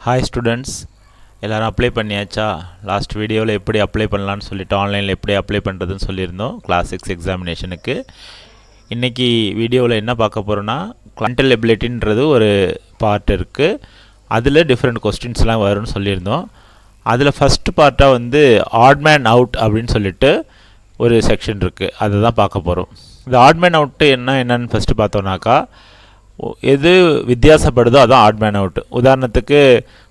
Hi students, எல்லோரும் apply பண்ணியாச்சா? Last வீடியோவில் எப்படி அப்ளை பண்ணலான்னு சொல்லிட்டு ஆன்லைனில் எப்படி அப்ளை பண்ணுறதுன்னு சொல்லியிருந்தோம் கிளாஸ் 6 எக்ஸாமினேஷனுக்கு. இன்றைக்கி வீடியோவில் என்ன பார்க்க போகிறோன்னா, மென்டல் எபிலிட்டின்றது ஒரு பார்ட் இருக்குது. அதில் டிஃப்ரெண்ட் கொஸ்டின்ஸ்லாம் வரும்னு சொல்லியிருந்தோம். அதில் ஃபஸ்ட்டு பார்ட்டாக வந்து ஆட் மேன் அவுட் அப்படின்னு சொல்லிட்டு ஒரு செக்ஷன் இருக்குது, அதை தான் பார்க்க போகிறோம். இந்த ஆட் மேன் அவுட்டு என்னன்னு ஃபஸ்ட்டு பார்த்தோன்னாக்கா, எது வித்தியாசப்படுதோ அதான் ஆட் மேன் அவுட். உதாரணத்துக்கு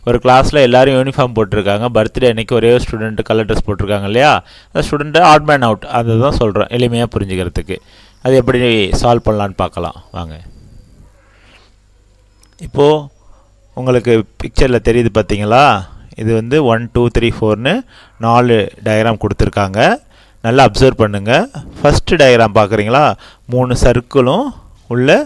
ஒரு கிளாஸில் எல்லோரும் யூனிஃபார்ம் போட்டிருக்காங்க, பர்த்டே அன்றைக்கி ஒரே ஒரு ஸ்டூடெண்ட்டு கலர் ட்ரெஸ் போட்டிருக்காங்க இல்லையா, அந்த ஸ்டூடெண்ட்டு ஆட் மேன் அவுட். அதை தான் சொல்கிறோம் எளிமையாக புரிஞ்சுக்கிறதுக்கு. அது எப்படி சால்வ் பண்ணலான்னு பார்க்கலாம் வாங்க. இப்போது உங்களுக்கு பிக்சரில் தெரியுது பார்த்தீங்களா, இது வந்து 1 2 3 4ன்னு 4 டயக்ராம் கொடுத்துருக்காங்க. நல்லா அப்சர்வ் பண்ணுங்கள். ஃபஸ்ட்டு டயக்ராம் பார்க்குறீங்களா, 3 சர்க்கிளும் உள்ள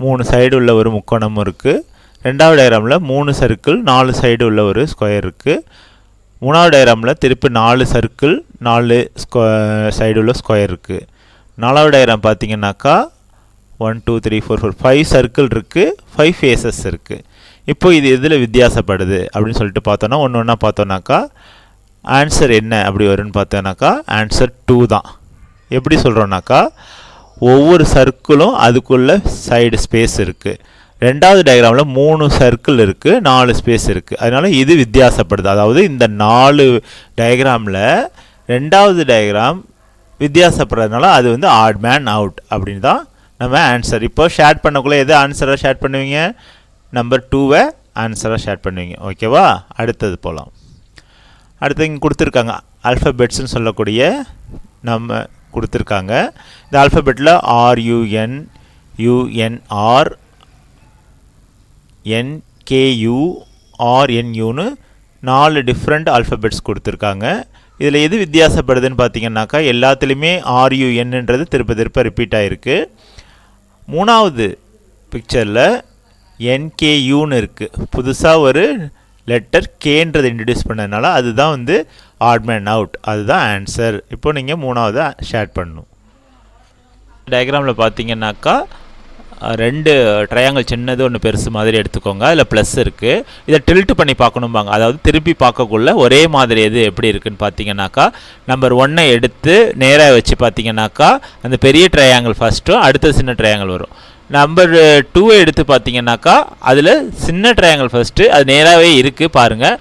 3 சைடு உள்ள ஒரு முக்கோணமும் இருக்குது. ரெண்டாவது டயக்ராமில் 3 சர்க்கிள் 4 சைடு உள்ள ஒரு ஸ்கொயர் இருக்குது. மூணாவது டயக்ராமில் திருப்பி 4 சர்க்கிள் 4 சைடு உள்ள ஸ்கொயர் இருக்குது. நாலாவது டயக்ராம் பார்த்தீங்கன்னாக்கா 1 2 3 4 4 5 சர்க்கிள் இருக்குது, 5 ஃபேஸஸ் இருக்குது. இப்போ இது எதில் வித்தியாசப்படுது அப்படின்னு சொல்லிட்டு பார்த்தோன்னா, ஒன்று ஒன்றா பார்த்தோன்னாக்கா ஆன்சர் என்ன அப்படி வரும்னு பார்த்தோன்னாக்கா ஆன்சர் 2 தான். எப்படி சொல்கிறோன்னாக்கா, ஒவ்வொரு சர்க்கிளும் அதுக்குள்ளே சைடு ஸ்பேஸ் இருக்குது. ரெண்டாவது டயக்ராமில் 3 சர்க்கிள் இருக்குது, 4 ஸ்பேஸ் இருக்குது. அதனால் இது வித்தியாசப்படுது. அதாவது இந்த 4 டயக்ராமில் ரெண்டாவது டயக்ராம் வித்தியாசப்படுறதுனால அது வந்து ஆட் மேன் அவுட் அப்படின்னு தான் நம்ம ஆன்சர். இப்போ ஷேர் பண்ணக்குள்ளே எது ஆன்சராக ஷேர் பண்ணுவீங்க? நம்பர் 2வை ஆன்சராக ஷேர் பண்ணுவீங்க. ஓகேவா? அடுத்தது போகலாம். அடுத்து இங்கே கொடுத்துருக்காங்க ஆல்ஃபபெட்ஸ்ன்னு சொல்லக்கூடிய நம்ம கொடுத்துருக்காங்க. இந்த ஆல்ஃபபெட்டில் RUN UNR NKU RNUன்னு 4 different alphabets கொடுத்துருக்காங்க. இதில் எது வித்தியாசப்படுதுன்னு பார்த்தீங்கன்னாக்கா, எல்லாத்துலேயுமே RUNன்றது திருப்ப ரிப்பீட் ஆகிருக்கு. மூணாவது பிக்சரில் NKUன்னு இருக்குது. புதுசாக ஒரு லெட்டர் கேன்றதை இன்ட்ரடியூஸ் பண்ணதுனால அதுதான் வந்து ஆட் மேன் அவுட், அதுதான் ஆன்சர். இப்போ நீங்கள் மூணாவது ஷேர் பண்ணணும். டயக்ராமில் பார்த்தீங்கன்னாக்கா 2 ட்ரையாங்கிள் சின்னது ஒன்று பெருசு மாதிரி எடுத்துக்கோங்க. அதில் ப்ளஸ் இருக்குது. இதை டில்ட் பண்ணி பார்க்கணும்பாங்க. அதாவது திருப்பி பார்க்கக்குள்ள ஒரே மாதிரி எது எப்படி இருக்குதுன்னு பார்த்தீங்கன்னாக்கா, நம்பர் 1 எடுத்து நேராக வச்சு பார்த்தீங்கன்னாக்கா அந்த பெரிய ட்ரையாங்கிள் ஃபஸ்ட்டும் அடுத்த சின்ன ட்ரையாங்கிள் வரும். நம்பர் 2 எடுத்து பார்த்தீங்கன்னாக்கா அதில் சின்ன ட்ரையாங்கிள் ஃபஸ்ட்டு அது நேராகவே இருக்குது பாருங்கள்.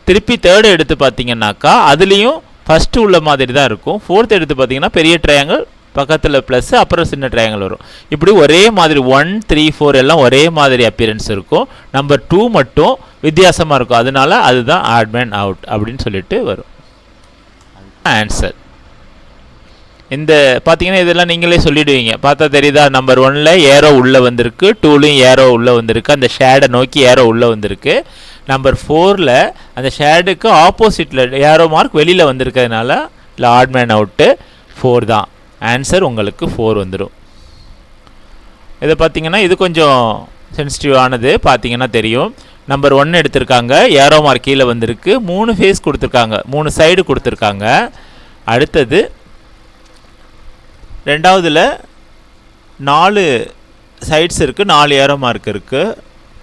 திருப்பி 3 எடுத்து பார்த்தீங்கன்னாக்கா அதுலேயும் ஃபஸ்ட்டு உள்ள மாதிரி தான் இருக்கும். 4th எடுத்து பார்த்தீங்கன்னா பெரிய ட்ரையாங்கிள் பக்கத்தில் ப்ளஸ் அப்புறம் சின்ன ட்ரையாங்கிள் வரும். இப்படி ஒரே மாதிரி 1 3 4 எல்லாம் ஒரே மாதிரி அப்பியரன்ஸ் இருக்கும். நம்பர் 2 மட்டும் வித்தியாசமாக இருக்கும். அதனால அதுதான் ஆட் மேன் அவுட் அப்படின்னு சொல்லிட்டு வரும் ஆன்சர். இந்த பார்த்தீங்கன்னா இதெல்லாம் நீங்களே சொல்லிவிடுவீங்க. பார்த்தா தெரியுதா, நம்பர் 1ல் ஏரோ உள்ளே வந்திருக்கு, 2லையும் ஏரோ உள்ளே வந்திருக்கு, அந்த ஷேடை நோக்கி ஏரோ உள்ளே வந்திருக்கு. நம்பர் 4ல் அந்த ஷேடுக்கு ஆப்போசிட்டில் ஏரோ மார்க் வெளியில் வந்திருக்கிறதுனால இல்லை ஆட் மேன் அவுட்டு 4 தான் ஆன்சர். உங்களுக்கு 4 வந்துடும். இதை பார்த்தீங்கன்னா இது கொஞ்சம் சென்சிட்டிவானது, பார்த்தீங்கன்னா தெரியும். நம்பர் 1 எடுத்திருக்காங்க, ஏரோ மார்க் கீழே வந்திருக்கு, 3 ஃபேஸ் கொடுத்துருக்காங்க, 3 சைடு கொடுத்துருக்காங்க. அடுத்தது ரெண்டாவதுல 4 சைட்ஸ் இருக்குது, 4 ஏரோ மார்க் இருக்குது.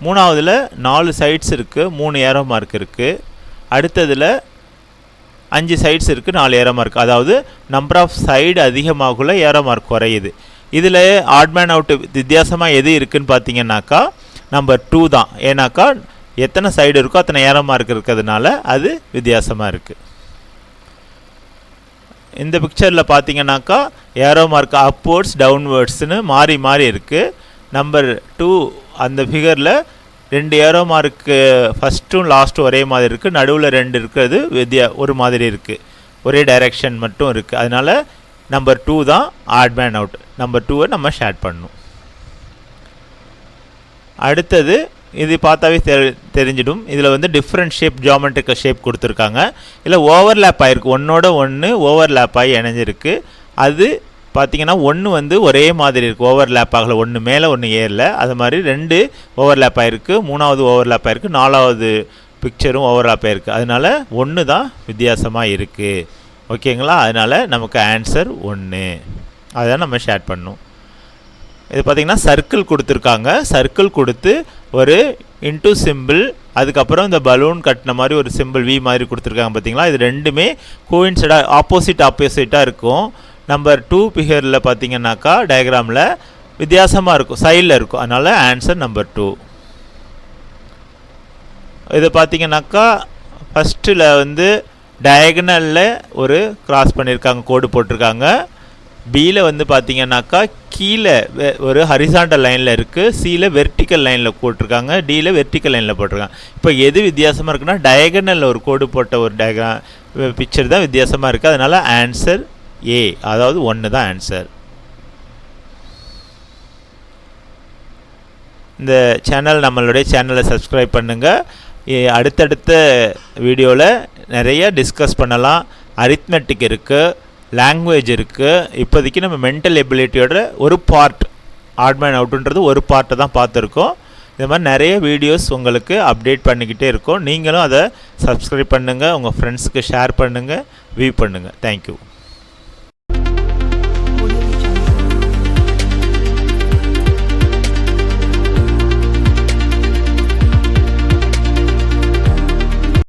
மூணாவதில் 4 சைட்ஸ் இருக்குது, 3 ஏரோ மார்க் இருக்குது. அடுத்ததில் 5 சைட்ஸ் இருக்குது, 4 ஏரோ மார்க். அதாவது நம்பர் ஆஃப் சைடு அதிகமாகக்குள்ள ஏரோ மார்க் குறையுது. இதில் ஆட் மேன் அவுட் வித்தியாசமாக எது இருக்குதுன்னு பார்த்தீங்கன்னாக்கா நம்பர் 2 தான். ஏன்னாக்கா எத்தனை சைடு இருக்கோ அத்தனை ஏரோ மார்க் இருக்கிறதுனால அது வித்தியாசமாக இருக்குது. இந்த பிக்சரில் பார்த்தீங்கன்னாக்கா ஏரோ மார்க் அப்வர்ட்ஸ் டவுன்வர்ட்ஸ்னு மாறி மாறி இருக்குது. நம்பர் 2 அந்த ஃபிகரில் 2 ஏரோ மார்க்கு ஃபஸ்ட்டும் லாஸ்ட்டும் ஒரே மாதிரி இருக்குது, நடுவில் 2 இருக்கிறது ஒரு மாதிரி இருக்குது, ஒரே டைரெக்ஷன் மட்டும் இருக்குது. அதனால் நம்பர் 2 தான் ஆட் மேன் அவுட். நம்பர் 2வை நம்ம ஷேர் பண்ணணும். அடுத்தது இது பார்த்தாவே தெரிஞ்சிடும். இதில் வந்து டிஃப்ரெண்ட் ஷேப், ஜியாமெட்ரிக்கல் ஷேப் கொடுத்துருக்காங்க. இதில் ஓவர்லேப் ஆகிருக்கு, ஒன்றோட ஒன்று ஓவர்லேப் ஆகி இணைஞ்சிருக்கு. அது பார்த்திங்கன்னா 1 வந்து ஒரே மாதிரி இருக்குது, ஓவர்லேப் ஆகலை, 1 மேலே 1 ஏறல. அது மாதிரி 2 ஓவர்லேப் ஆகிருக்கு, 3வது ஓவர்லேப் ஆகிருக்கு, 4வது பிக்சரும் ஓவர்லேப் ஆகிருக்கு. அதனால் 1 தான் வித்தியாசமாக இருக்குது. ஓகேங்களா? அதனால் நமக்கு ஆன்சர் 1. அதுதான் நம்ம ஷேர் பண்ணணும். இது பார்த்திங்கன்னா சர்க்கிள் கொடுத்துருக்காங்க. சர்க்கிள் கொடுத்து ஒரு இன்டூ சிம்பிள் அதுக்கப்புறம் இந்த பலூன் கட்டின மாதிரி ஒரு சிம்பிள் வி மாதிரி கொடுத்துருக்காங்க பார்த்தீங்களா. இது ரெண்டுமே கோயின்சைடாக ஆப்போசிட்டாக இருக்கும். நம்பர் 2 ஃபிகரில் பார்த்தீங்கன்னாக்கா டயக்ராமில் வித்தியாசமாக இருக்கும், சைடில் இருக்கும். அதனால் ஆன்சர் நம்பர் 2. இது பார்த்தீங்கன்னாக்கா ஃபஸ்ட்டில் வந்து டயகனலில் ஒரு கிராஸ் பண்ணியிருக்காங்க, கோடு போட்டிருக்காங்க. பியில் வந்து பார்த்தீங்கன்னாக்கா கீழே ஒரு ஹரிசாண்டல் லைனில் இருக்குது, சியில் வெர்டிக்கல் லைனில் போட்டிருக்காங்க, டியில் வெர்டிக்கல் லைனில் போட்டிருக்காங்க. இப்போ எது வித்தியாசமாக இருக்குன்னா டயகனலில் ஒரு கோடு போட்ட ஒரு பிக்சர் தான் வித்தியாசமாக இருக்குது. அதனால் ஆன்சர் ஏ, அதாவது 1 தான் ஆன்சர். இந்த நம்மளுடைய சேனலை சப்ஸ்கிரைப் பண்ணுங்கள். அடுத்தடுத்த வீடியோவில் நிறைய டிஸ்கஸ் பண்ணலாம். அரித்மெட்டிக் இருக்குது, லாங்குவேஜ் இருக்குது. இப்போதைக்கு நம்ம மென்டல் எபிலிட்டியோட ஒரு பார்ட், ஆட் மேன் அவுட்டுன்றது ஒரு பார்ட்டை தான் பார்த்துருக்கோம். இது மாதிரி நிறைய வீடியோஸ் உங்களுக்கு அப்டேட் பண்ணிக்கிட்டே இருக்கும். நீங்களும் அதை சப்ஸ்கிரைப் பண்ணுங்கள், உங்கள் ஃப்ரெண்ட்ஸுக்கு ஷேர் பண்ணுங்கள், வியூ பண்ணுங்கள். தேங்க்யூ.